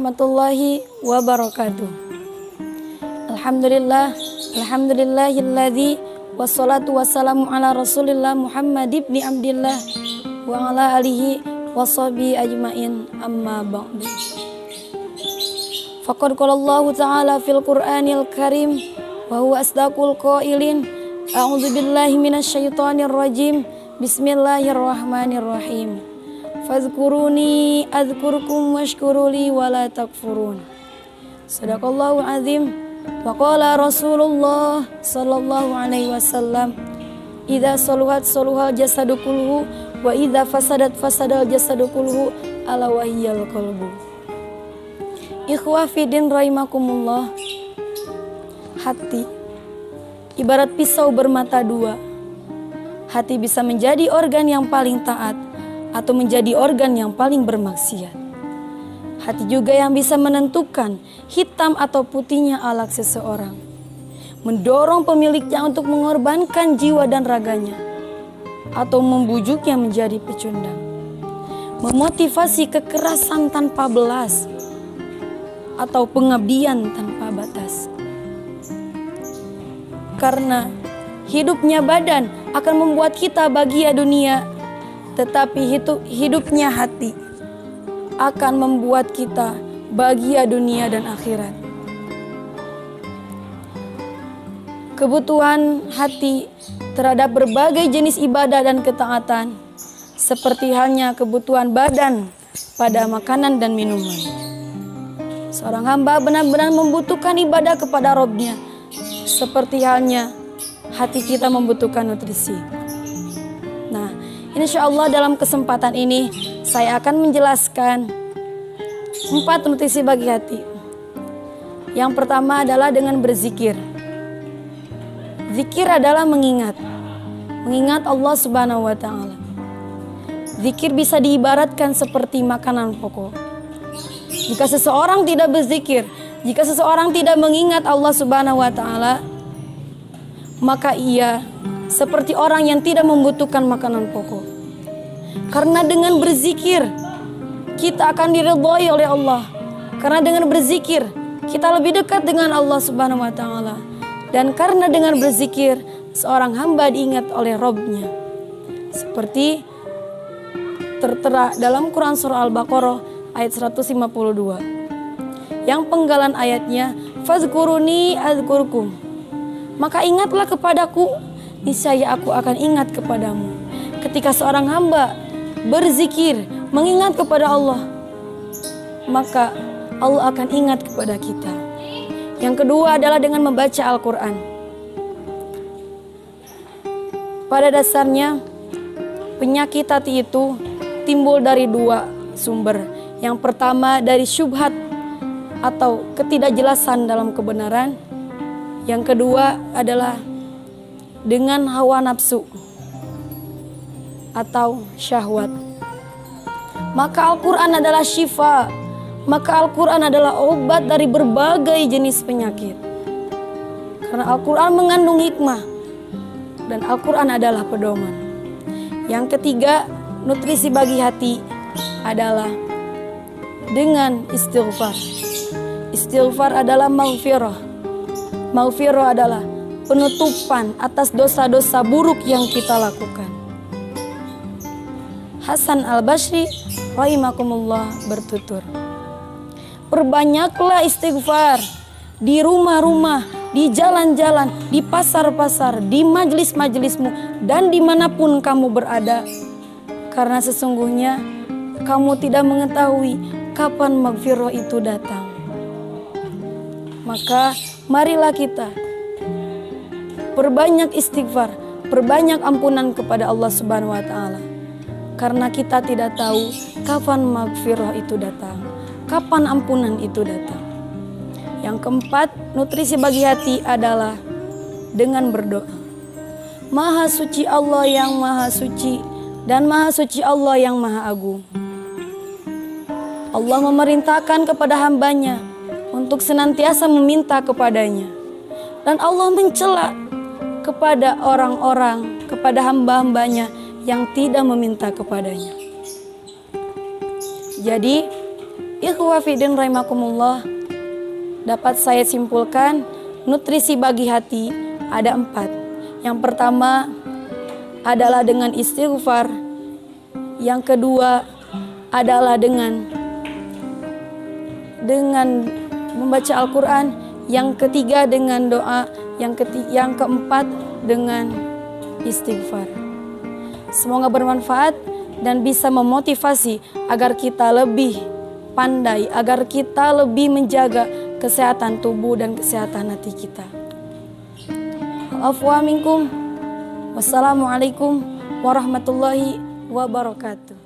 Warahmatullahi wabarakatuh. Alhamdulillahilladzi wassalatu wassalamu ala Rasulillah Muhammad ibni Abdillah wa ala alihi washabihi ajmain, amma ba'du. Faqad qala Allah ta'ala fil Qur'anil Karim wa huwa asdaqul qailin. A'udzu billahi minasyaitonir rajim. Bismillahirrahmanirrahim. Fadhkuruni adzkurkum washkuruli wala takfurun. Sadaqallahu azim. Wa qala Rasulullah sallallahu alaihi wasallam, idza saluhat saluhal jasadu kulluhu wa idza fasadat fasadal jasadu kulluhu ala wahyal qalbu. Ikhwah fidin rahimakumullah. Hati ibarat pisau bermata dua. Hati bisa menjadi organ yang paling taat atau menjadi organ yang paling bermaksiat. Hati juga yang bisa menentukan hitam atau putihnya akhlak seseorang, mendorong pemiliknya untuk mengorbankan jiwa dan raganya, atau membujuknya menjadi pecundang, memotivasi kekerasan tanpa belas, atau pengabdian tanpa batas. Karena hidupnya badan akan membuat kita bahagia dunia, tetapi hidupnya hati akan membuat kita bahagia dunia dan akhirat. Kebutuhan hati terhadap berbagai jenis ibadah dan ketaatan, seperti halnya kebutuhan badan pada makanan dan minuman. Seorang hamba benar-benar membutuhkan ibadah kepada Rabb-Nya, seperti halnya hati kita membutuhkan nutrisi. Nah, insyaallah dalam kesempatan ini saya akan menjelaskan 4 nutrisi bagi hati. Yang pertama adalah dengan berzikir. Zikir adalah mengingat Allah Subhanahu wa taala. Zikir bisa diibaratkan seperti makanan pokok. Jika seseorang tidak berzikir, jika seseorang tidak mengingat Allah Subhanahu wa taala, maka ia seperti orang yang tidak membutuhkan makanan pokok. Karena dengan berzikir kita akan diridhai oleh Allah. Karena dengan berzikir kita lebih dekat dengan Allah Subhanahu wa taala. Dan karena dengan berzikir seorang hamba diingat oleh Rabb-Nya. Seperti tertera dalam Quran surah Al-Baqarah ayat 152. Yang penggalan ayatnya, fazkuruni adzkurkum. Maka ingatlah kepadaku, niscaya aku akan ingat kepadamu. Ketika seorang hamba berzikir, mengingat kepada Allah, maka Allah akan ingat kepada kita. Yang kedua adalah dengan membaca Al-Quran. Pada dasarnya penyakit hati itu timbul dari 2 sumber. Yang pertama dari syubhat atau ketidakjelasan dalam kebenaran. Yang kedua adalah dengan hawa nafsu atau syahwat. Maka Al-Quran adalah syifa. Maka Al-Quran adalah obat dari berbagai jenis penyakit. Karena Al-Quran mengandung hikmah dan Al-Quran adalah pedoman. Yang ketiga, nutrisi bagi hati adalah dengan istighfar. Istighfar adalah maghfirah. Maghfirah adalah penutupan atas dosa-dosa buruk yang kita lakukan. Hasan Al-Basri rahimakumullah bertutur, perbanyaklah istighfar di rumah-rumah, di jalan-jalan, di pasar-pasar, di majelis-majelismu, dan dimanapun kamu berada. Karena sesungguhnya kamu tidak mengetahui kapan maghfirah itu datang. Maka marilah kita perbanyak istighfar, perbanyak ampunan kepada Allah Subhanahu wa taala. Karena kita tidak tahu kapan maghfirah itu datang, kapan ampunan itu datang. Yang keempat, nutrisi bagi hati adalah dengan berdoa. Maha suci Allah yang maha suci dan maha suci Allah yang maha agung. Allah memerintahkan kepada hambanya untuk senantiasa meminta kepadanya. Dan Allah mencela kepada orang-orang, kepada hamba-hambanya yang tidak meminta kepadanya. Jadi Ikhwa fiddin rahimakumullah, dapat saya simpulkan nutrisi bagi hati ada 4. Yang pertama adalah dengan istighfar. Yang kedua adalah dengan membaca Al-Quran. Yang ketiga dengan doa. Yang keempat dengan istighfar. Semoga bermanfaat dan bisa memotivasi agar kita lebih pandai, agar kita lebih menjaga kesehatan tubuh dan kesehatan hati kita. Afwa minkum. Wassalamualaikum warahmatullahi wabarakatuh.